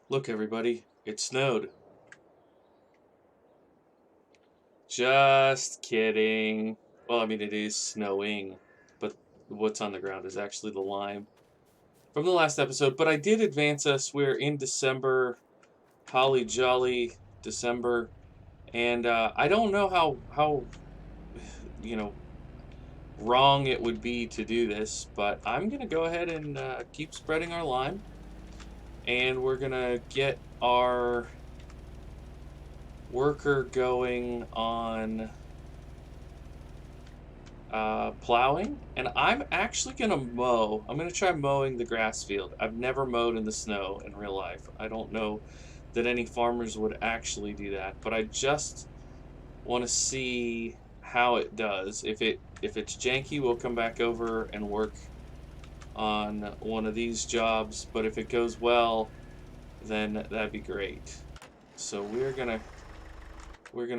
Look, everybody, it snowed. Just kidding. Well, I mean, it is snowing, but what's on the ground is actually the lime from the last episode. But I did advance us. We're in December, holly jolly December, and I don't know how you know wrong it would be to do this, but I'm gonna go ahead and keep spreading our lime, and we're gonna get our worker going on plowing, and I'm actually gonna mow. I'm gonna try mowing the grass field. I've never mowed in the snow in real life. I don't know that any farmers would actually do that, but I just want to see how it does. If it's janky, we'll come back over and work on one of these jobs. But if it goes well, then that'd be great. So we're gonna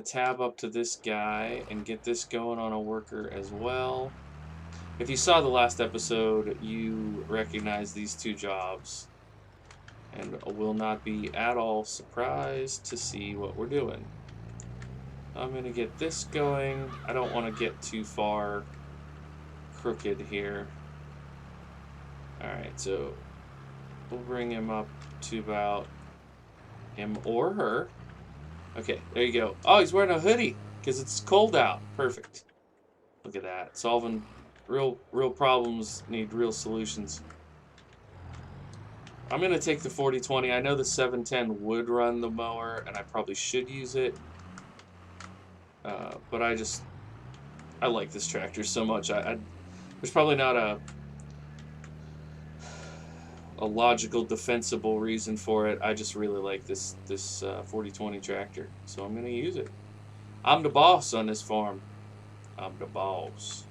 tab up to this guy and get this going on a worker as well. If you saw the last episode, you recognize these two jobs and will not be at all surprised to see what we're doing. I'm going to get this going. I don't want to get too far crooked here. Alright, so we'll bring him up to about him or her. Okay, there you go. Oh, he's wearing a hoodie because it's cold out. Perfect. Look at that. Solving real problems need real solutions. I'm going to take the 4020. I know the 710 would run the mower, and I probably should use it. But I like this tractor so much. There's probably not a logical, defensible reason for it. I just really like this 4020 tractor, so I'm going to use it. I'm the boss on this farm. I'm the boss.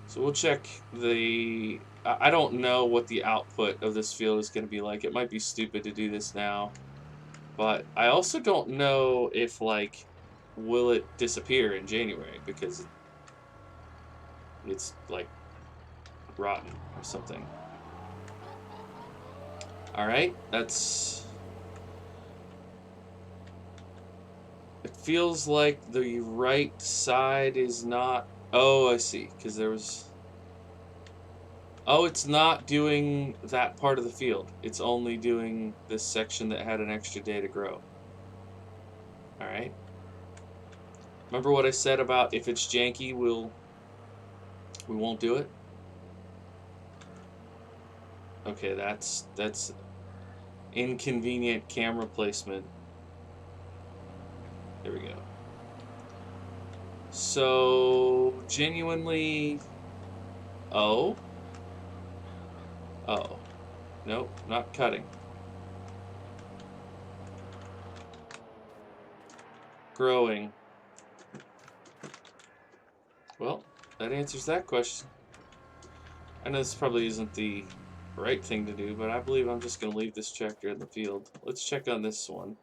So we'll check the... I don't know what the output of this field is going to be like. It might be stupid to do this now. But I also don't know if, like, will it disappear in January because it's, like, rotten or something. Alright, that's... It feels like the right side is not... Oh, I see, because there was... Oh, it's not doing that part of the field. It's only doing this section that had an extra day to grow. Alright. Remember what I said about if it's janky, we won't do it? Okay, that's inconvenient camera placement. There we go. So, genuinely... Oh? Oh. Nope, not cutting. Growing. Well, that answers that question. I know this probably isn't the right thing to do, but I believe I'm just going to leave this tractor in the field. Let's check on this one.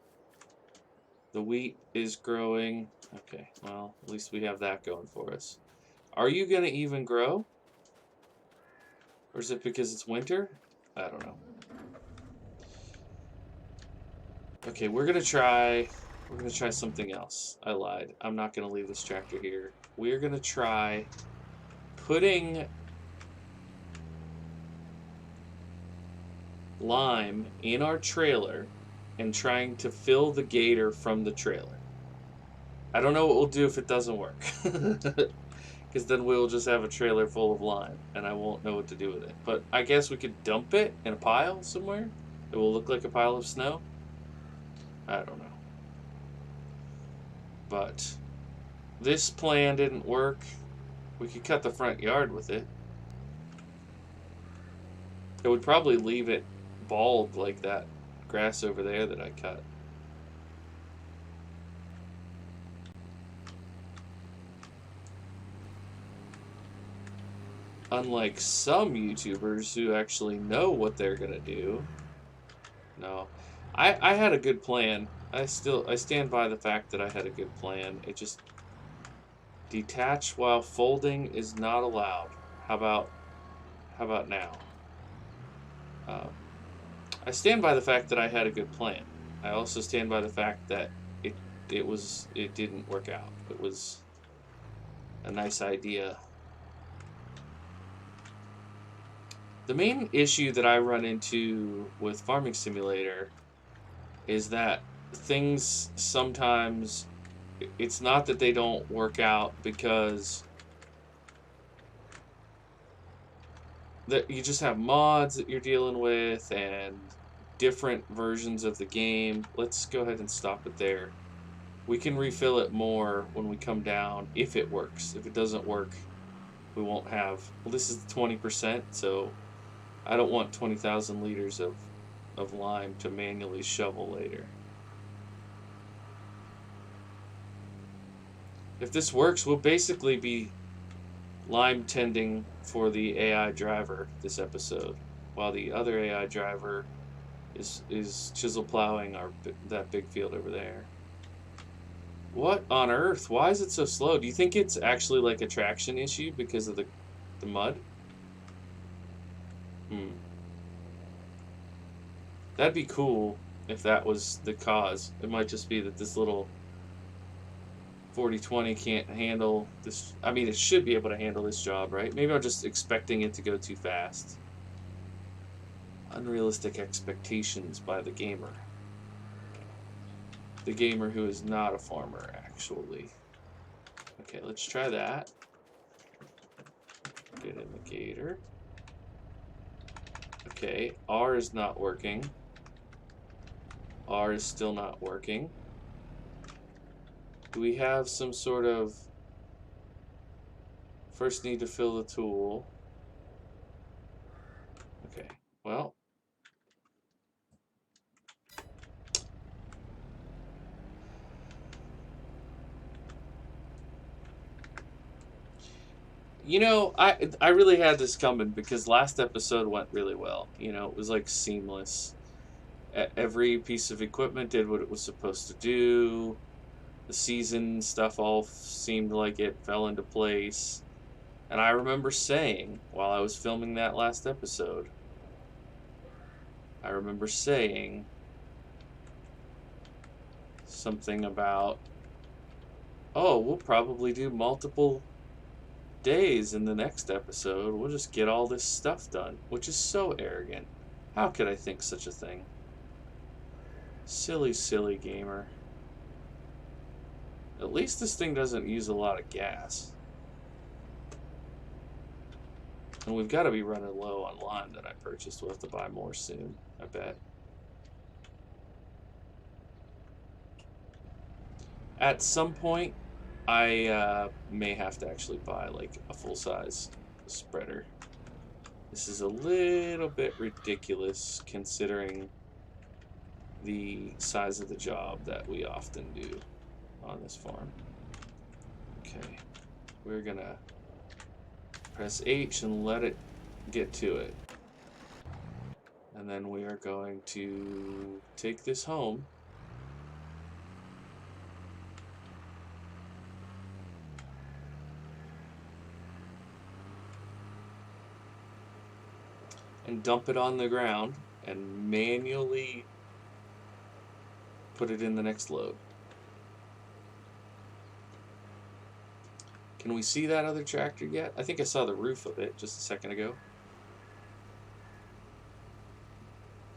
The wheat is growing. Okay, well, at least we have that going for us. Are you going to even grow? Or is it because it's winter? I don't know. Okay, we're going to try something else. I lied. I'm not going to leave this tractor here. We're going to try putting lime in our trailer and trying to fill the gator from the trailer. I don't know what we'll do if it doesn't work. Because then we'll just have a trailer full of lime, and I won't know what to do with it. But I guess we could dump it in a pile somewhere. It will look like a pile of snow. I don't know. But this plan didn't work. We could cut the front yard with it. It would probably leave it bald like that grass over there that I cut. Unlike some YouTubers who actually know what they're gonna do. No. I had a good plan. I stand by the fact that I had a good plan. It just detach while folding is not allowed. How about now? I stand by the fact that I had a good plan. I also stand by the fact that it didn't work out. It was a nice idea. The main issue that I run into with Farming Simulator is that things sometimes, it's not that they don't work out, because that you just have mods that you're dealing with and different versions of the game. Let's go ahead and stop it there. We can refill it more when we come down if it works. If it doesn't work, we won't have. Well, this is 20%, so I don't want 20,000 liters of lime to manually shovel later. If this works, we'll basically be lime tending for the AI driver this episode, while the other AI driver is chisel plowing that big field over there. What on earth? Why is it so slow? Do you think it's actually like a traction issue because of the mud? That'd be cool if that was the cause. It might just be that this little 4020 can't handle this. I mean, it should be able to handle this job, right? Maybe I'm just expecting it to go too fast. Unrealistic expectations by the gamer. The gamer who is not a farmer, actually. Okay, let's try that. Get in the gator. Okay, R is not working. R is still not working. Do we have some sort of... First need to fill the tool. Okay, well. You know, I really had this coming because last episode went really well. You know, it was like seamless. Every piece of equipment did what it was supposed to do. The season stuff all seemed like it fell into place. And I remember saying, while I was filming that last episode, I remember saying something about, oh, we'll probably do multiple days in the next episode. We'll just get all this stuff done, which is so arrogant. How could I think such a thing? Silly, silly gamer. At least this thing doesn't use a lot of gas. And we've got to be running low on lime that I purchased. We'll have to buy more soon, I bet. At some point, I may have to actually buy like a full-size spreader. This is a little bit ridiculous considering the size of the job that we often do on this farm. Okay, we're gonna press H and let it get to it. And then we are going to take this home. And dump it on the ground and manually put it in the next load. Can we see that other tractor yet? I think I saw the roof of it just a second ago.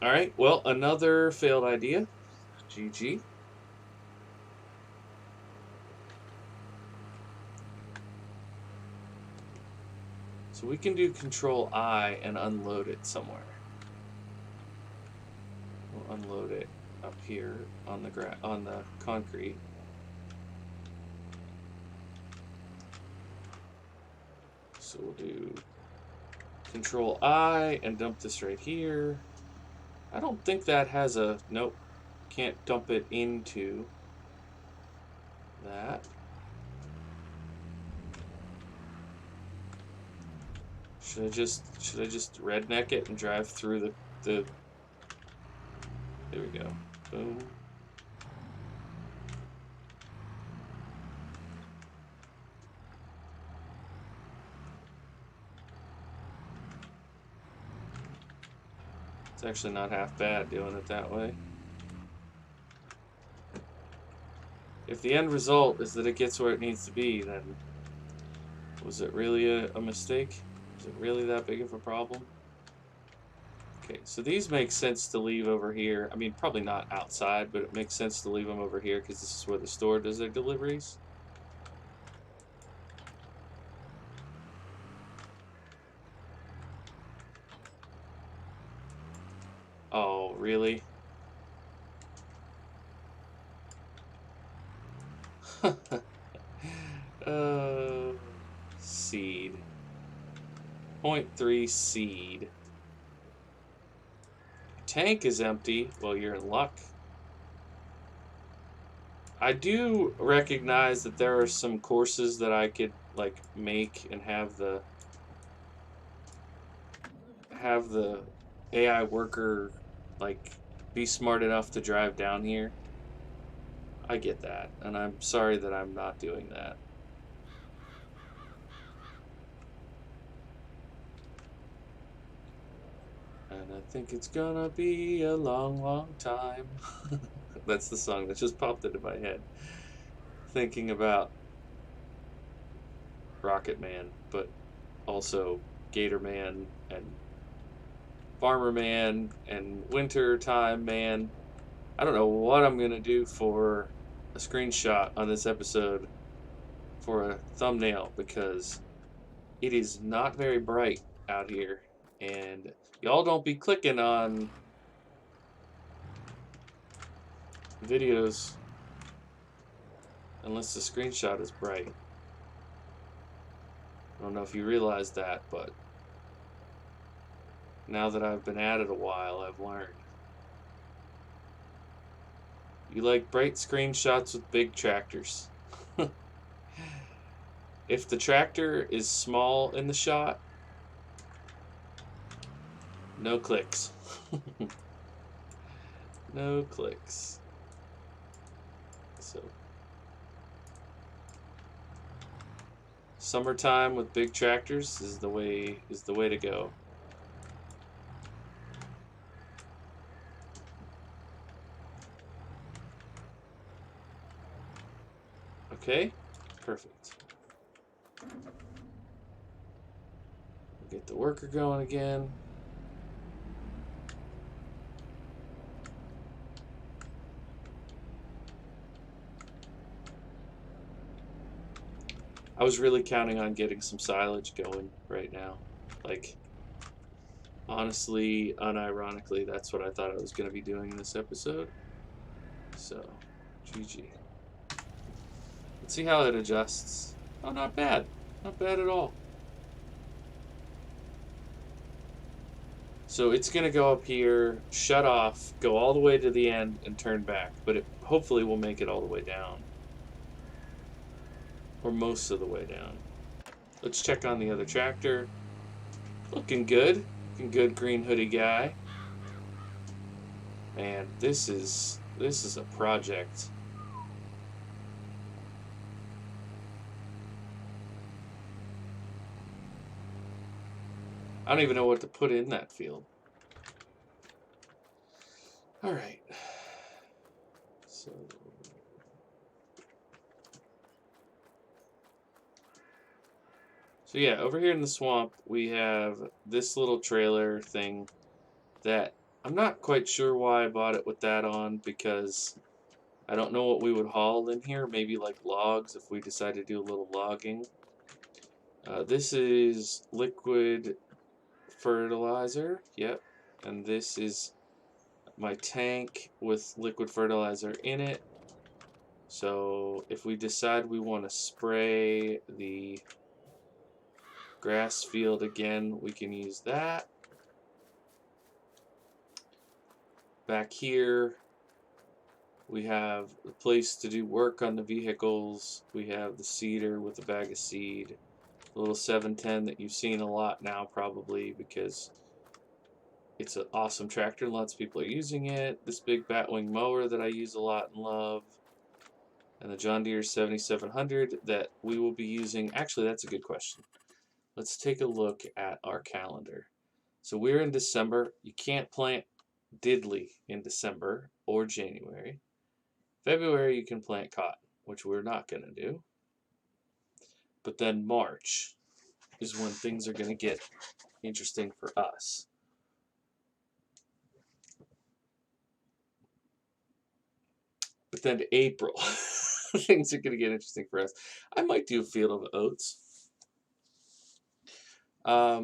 Alright, well, another failed idea. GG. So we can do Control I and unload it somewhere. We'll unload it up here on the concrete. So we'll do Control I and dump this right here. I don't think that has a... Nope. Can't dump it into that. Should I just redneck it and drive through the... There we go. Boom. It's actually not half bad doing it that way. If the end result is that it gets where it needs to be, then was it really a mistake? Is it really that big of a problem? Okay, so these make sense to leave over here. I mean, probably not outside, but it makes sense to leave them over here because this is where the store does their deliveries. Oh, really? Seed. 0.3 seed. Tank is empty. Well, you're in luck. I do recognize that there are some courses that I could like make and have the AI worker like be smart enough to drive down here. I get that, and I'm sorry that I'm not doing that. And I think it's gonna be a long, long time. That's the song that just popped into my head. Thinking about Rocket Man, but also Gator Man and Farmer Man and Winter Time Man. I don't know what I'm gonna do for a screenshot on this episode for a thumbnail because it is not very bright out here, and y'all don't be clicking on videos unless the screenshot is bright. I don't know if you realize that, but now that I've been at it a while, I've learned. You like bright screenshots with big tractors. If the tractor is small in the shot, no clicks. No clicks. So summertime with big tractors is the way to go. Okay, perfect. We'll get the worker going again. I was really counting on getting some silage going right now. Like, honestly, unironically, that's what I thought I was going to be doing in this episode. So, GG. Let's see how it adjusts. Oh, not bad. Not bad at all. So it's going to go up here, shut off, go all the way to the end, and turn back. But it hopefully will make it all the way down. Or most of the way down. Let's check on the other tractor. Looking good. Looking good, green hoodie guy. Man, this is a project. I don't even know what to put in that field. All right. So yeah, over here in the swamp, we have this little trailer thing that I'm not quite sure why I bought it with that on because I don't know what we would haul in here. Maybe like logs if we decide to do a little logging. This is liquid fertilizer. Yep. And this is my tank with liquid fertilizer in it. So if we decide we want to spray the grass field again, we can use that. Back here, we have the place to do work on the vehicles. We have the seeder with a bag of seed. The little 710 that you've seen a lot now probably because it's an awesome tractor and lots of people are using it. This big batwing mower that I use a lot and love. And the John Deere 7700 that we will be using. Actually, that's a good question. Let's take a look at our calendar. So we're in December. You can't plant diddly in December or January. February, you can plant cotton, which we're not going to do. But then March is when things are going to get interesting for us. But then April, things are going to get interesting for us. I might do a field of oats. All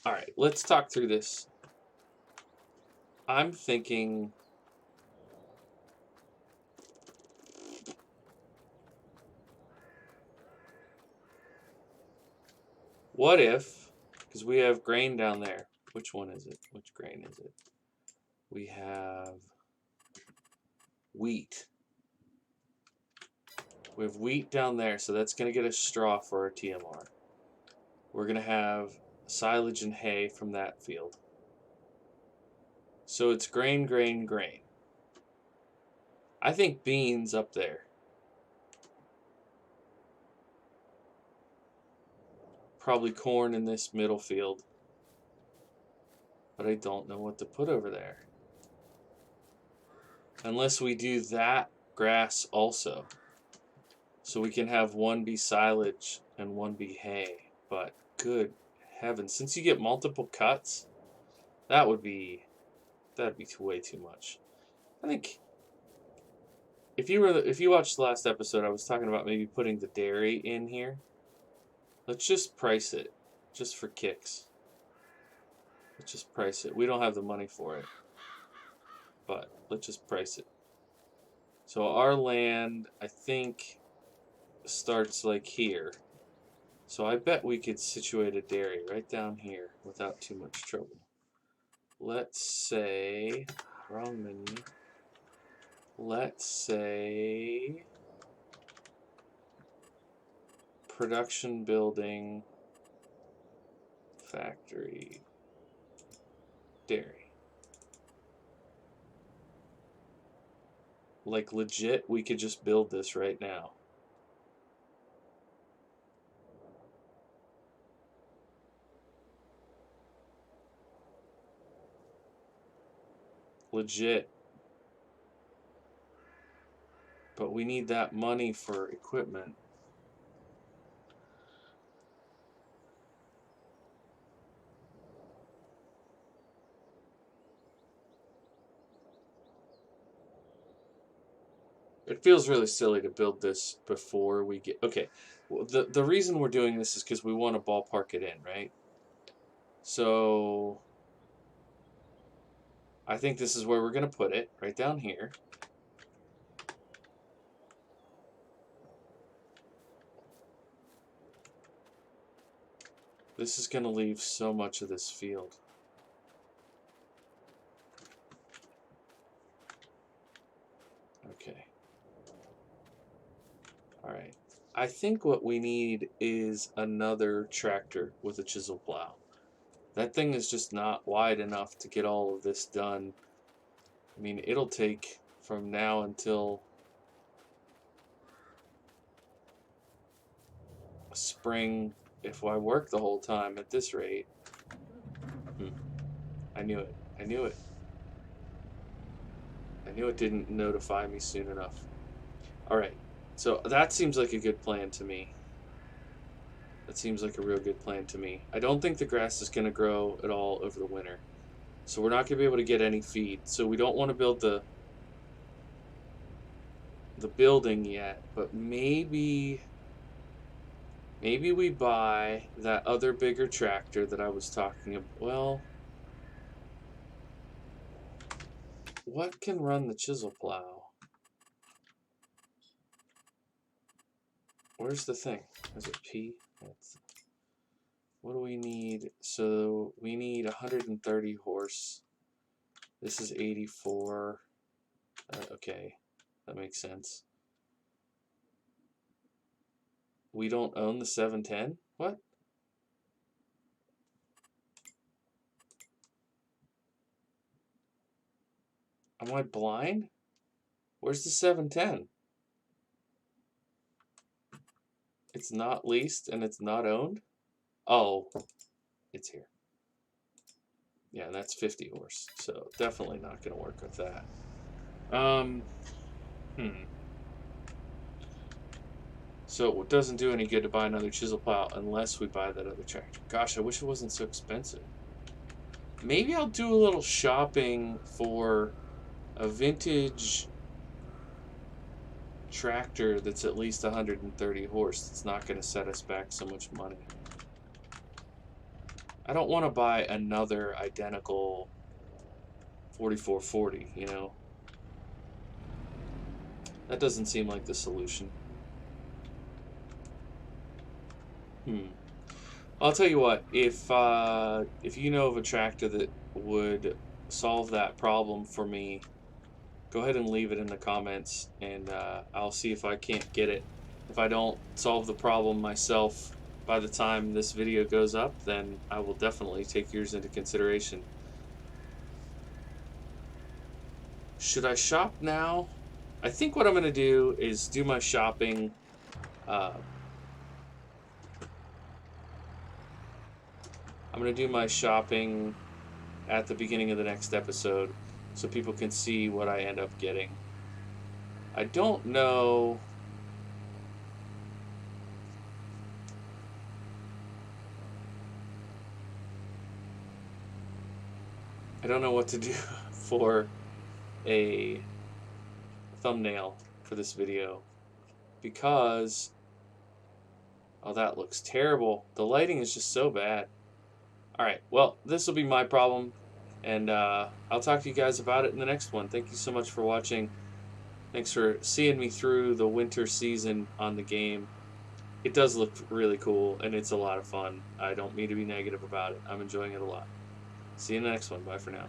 right, let's talk through this. I'm thinking what if, because we have grain down there. Which one is it? Which grain is it? We have wheat. We have wheat down there, so that's going to get us straw for our TMR. We're going to have silage and hay from that field. So it's grain, grain, grain. I think beans up there. Probably corn in this middle field. But I don't know what to put over there. Unless we do that grass also. So we can have one be silage and one be hay. But good heavens, since you get multiple cuts, that'd be way too much. I think if you watched the last episode, I was talking about maybe putting the dairy in here. Let's just price it, just for kicks. Let's just price it. We don't have the money for it, but let's just price it. So our land, I think, starts like here. So I bet we could situate a dairy right down here without too much trouble. Let's say, wrong menu. Let's say production building, factory, dairy. Like legit, we could just build this right now. Legit. But we need that money for equipment. It feels really silly to build this before we get... Okay, well, the reason we're doing this is because we want to ballpark it in, right? So I think this is where we're going to put it, right down here. This is going to leave so much of this field. Okay. All right. I think what we need is another tractor with a chisel plow. That thing is just not wide enough to get all of this done. I mean, it'll take from now until spring if I work the whole time at this rate. I knew it. I knew it. I knew it didn't notify me soon enough. All right. So that seems like a good plan to me. That seems like a real good plan to me. I don't think the grass is going to grow at all over the winter. So we're not going to be able to get any feed. So we don't want to build the building yet, but maybe we buy that other bigger tractor that I was talking about. Well, what can run the chisel plow? Where's the thing? Is it P? What do we need? So we need 130 horse. This is 84. Okay, that makes sense. We don't own the 710? What? Am I blind? Where's the 710? It's not leased and it's not owned? Oh, it's here. Yeah, that's 50 horse. So definitely not going to work with that. So it doesn't do any good to buy another chisel plow unless we buy that other tractor. Gosh, I wish it wasn't so expensive. Maybe I'll do a little shopping for a vintage tractor that's at least 130 horse. That's not going to set us back so much money. I don't want to buy another identical 4440, you know? That doesn't seem like the solution. I'll tell you what, if you know of a tractor that would solve that problem for me, go ahead and leave it in the comments, and I'll see if I can't get it. If I don't solve the problem myself by the time this video goes up, then I will definitely take yours into consideration. Should I shop now? I think what I'm going to do is do my shopping. I'm going to do my shopping at the beginning of the next episode so people can see what I end up getting. I don't know. I don't know what to do for a thumbnail for this video because, oh, that looks terrible. The lighting is just so bad. All right, well, this will be my problem, and I'll talk to you guys about it in the next one. Thank you so much for watching. Thanks for seeing me through the winter season on the game. It does look really cool, and it's a lot of fun. I don't mean to be negative about it. I'm enjoying it a lot. See you in the next one. Bye for now.